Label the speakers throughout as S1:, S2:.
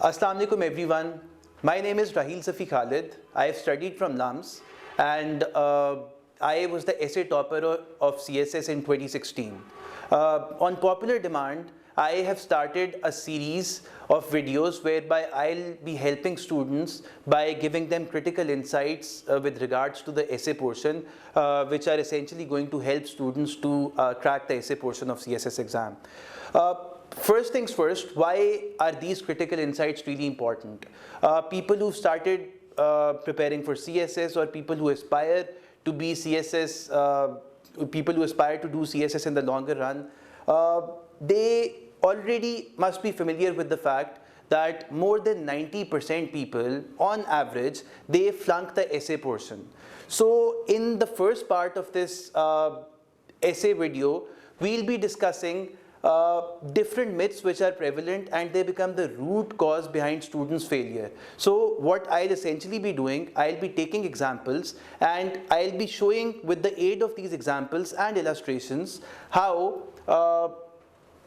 S1: Assalamu alaikum everyone. My name is Raheel Safi Khalid. I have studied from LUMS and I was the essay topper of CSS in 2016. On popular demand, I have started a series of videos whereby I'll be helping students by giving them critical insights with regards to the essay portion, which are essentially going to help students to crack the essay portion of CSS exam. First things first, why are these critical insights really important? People who started preparing for CSS or people who aspire to be CSS, people who aspire to do CSS in the longer run, they already must be familiar with the fact that more than 90% people, on average, they flunk the essay portion. So in the first part of this essay video, we'll be discussing different myths which are prevalent and they become the root cause behind students' failure. So what I'll essentially be doing, I'll be taking examples and I'll be showing with the aid of these examples and illustrations how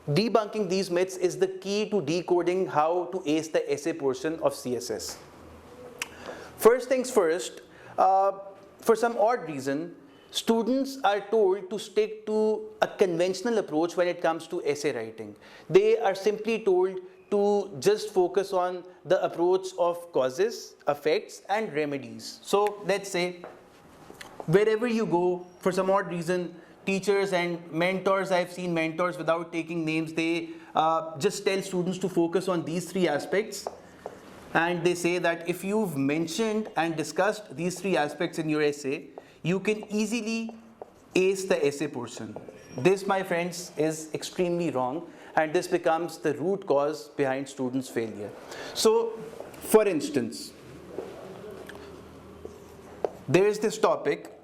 S1: debunking these myths is the key to decoding how to ace the essay portion of CSS. First things first, for some odd reason, students are told to stick to a conventional approach when it comes to essay writing. They are simply told to just focus on the approach of causes, effects, and remedies. So let's say, wherever you go, for some odd reason, teachers and mentors, I've seen mentors without taking names, they just tell students to focus on these three aspects. And they say that if you've mentioned and discussed these three aspects in your essay, you can easily ace the essay portion. This, my friends, is extremely wrong, and this becomes the root cause behind students' failure. So, for instance, there is this topic.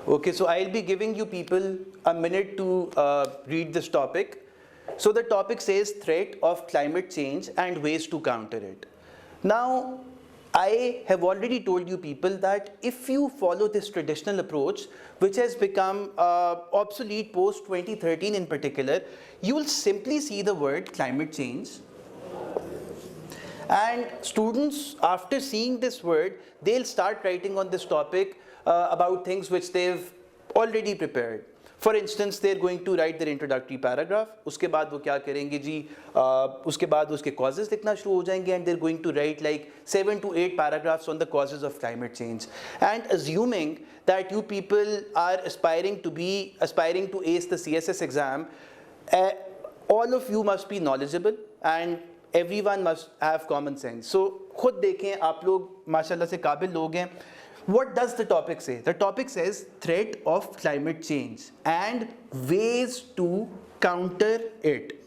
S1: Okay, so I'll be giving you people a minute to read this topic. So the topic says threat of climate change and ways to counter it. Now, I have already told you people that if you follow this traditional approach, which has become obsolete post 2013 in particular, you will simply see the word climate change. And students, after seeing this word, they'll start writing on this topic about things which they've already prepared. For instance, they're going to write their introductory paragraph. उसके बाद वो क्या करेंगे जी? उसके बाद उसके causes लिखना शुरू हो जाएंगे, and they're going to write like 7 to 8 paragraphs on the causes of climate change. And assuming that you people are aspiring to ace the CSS exam, all of you must be knowledgeable and everyone must have common sense. So खुद देखें, आप लोग माशाल्लाह से काबिल लोग हैं. What does the topic say? The topic says threat of climate change and ways to counter it.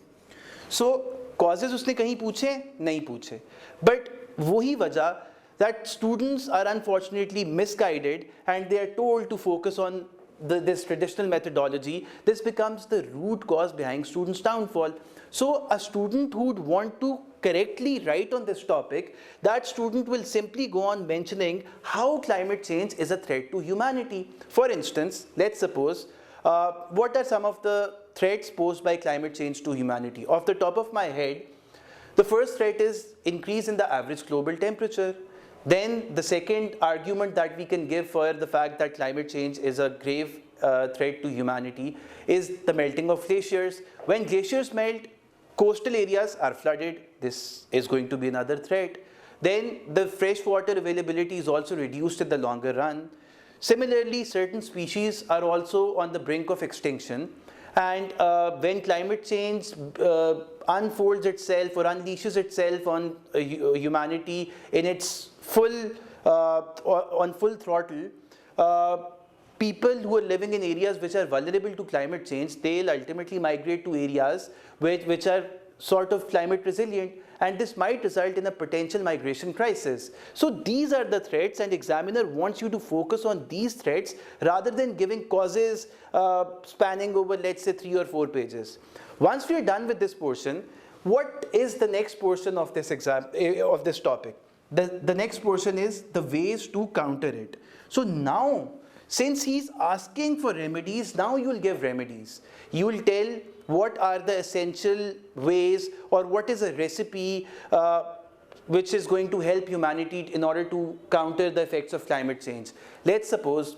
S1: So causes उसने कहीं पूछे? नहीं पूछे. But वही वजह that students are unfortunately misguided and they are told to focus on this traditional methodology. This becomes the root cause behind students' downfall. So a student who would want to correctly write on this topic, that student will simply go on mentioning how climate change is a threat to humanity. For instance, let's suppose, what are some of the threats posed by climate change to humanity? Off the top of my head, the first threat is increase in the average global temperature. Then the second argument that we can give for the fact that climate change is a grave threat to humanity is the melting of glaciers. When glaciers melt, coastal areas are flooded. This is going to be another threat. Then the freshwater availability is also reduced in the longer run. Similarly, certain species are also on the brink of extinction. And when climate change unfolds itself or unleashes itself on humanity in its on full throttle, people who are living in areas which are vulnerable to climate change, they'll ultimately migrate to areas which are sort of climate resilient, and this might result in a potential migration crisis. So these are the threats, and examiner wants you to focus on these threats rather than giving causes spanning over, let's say, 3 or 4 pages. Once we are done with this portion, what is the next portion of this of this topic? The next portion is the ways to counter it. So now, since he's asking for remedies, now you will give remedies. You will tell what are the essential ways, or what is a recipe which is going to help humanity in order to counter the effects of climate change. Let's suppose,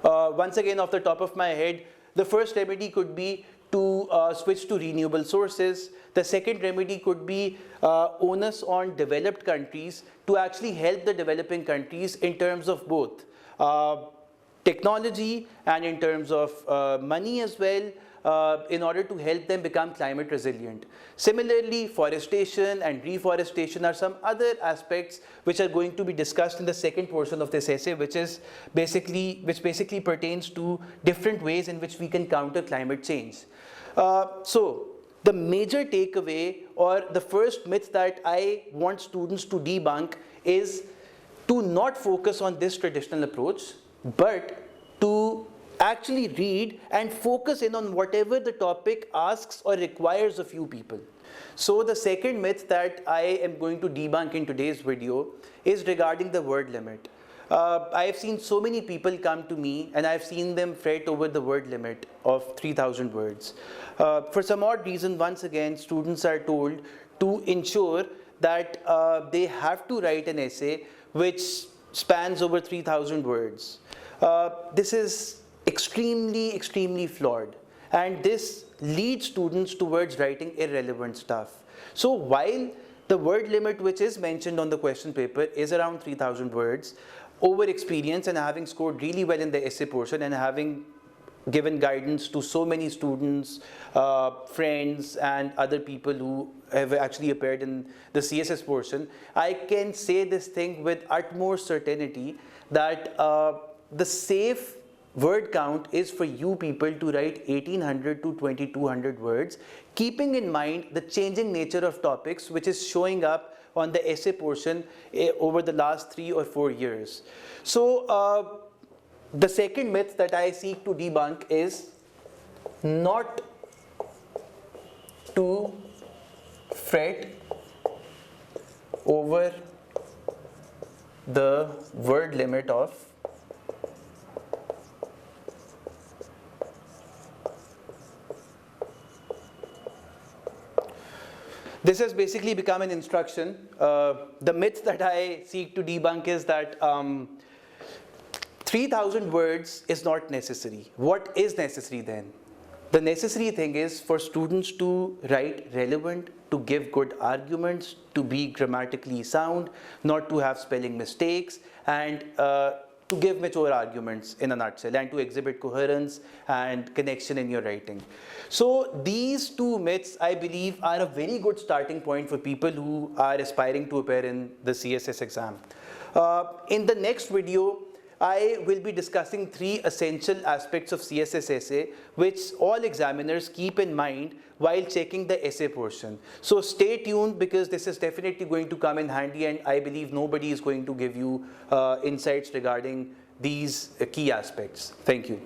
S1: once again off the top of my head, the first remedy could be to switch to renewable sources. The second remedy could be onus on developed countries to actually help the developing countries in terms of both technology and in terms of money as well, in order to help them become climate resilient. Similarly, forestation and reforestation are some other aspects which are going to be discussed in the second portion of this essay, which basically pertains to different ways in which we can counter climate change. So the major takeaway, or the first myth that I want students to debunk, is to not focus on this traditional approach, but to actually read and focus in on whatever the topic asks or requires of you people. So the second myth that I am going to debunk in today's video is regarding the word limit. I have seen so many people come to me, and I've seen them fret over the word limit of 3,000 words. For some odd reason, once again, students are told to ensure that they have to write an essay which spans over 3,000 words. This is extremely flawed, and this leads students towards writing irrelevant stuff. So while the word limit which is mentioned on the question paper is around 3,000 words, over experience and having scored really well in the essay portion and having given guidance to so many students, friends and other people who have actually appeared in the CSS portion, I can say this thing with utmost certainty that the safe word count is for you people to write 1,800 to 2,200 words, keeping in mind the changing nature of topics which is showing up on the essay portion over the last 3 or 4 years. So the second myth that I seek to debunk is not to fret over the word limit of This has basically become an instruction. The myth that I seek to debunk is that 3,000 words is not necessary. What is necessary then? The necessary thing is for students to write relevant, to give good arguments, to be grammatically sound, not to have spelling mistakes, and to give mature arguments in a nutshell, and to exhibit coherence and connection in your writing. So these two myths, I believe, are a very good starting point for people who are aspiring to appear in the CSS exam. In the next video, I will be discussing 3 essential aspects of CSS essay which all examiners keep in mind while checking the essay portion. So stay tuned, because this is definitely going to come in handy, and I believe nobody is going to give you insights regarding these key aspects. Thank you.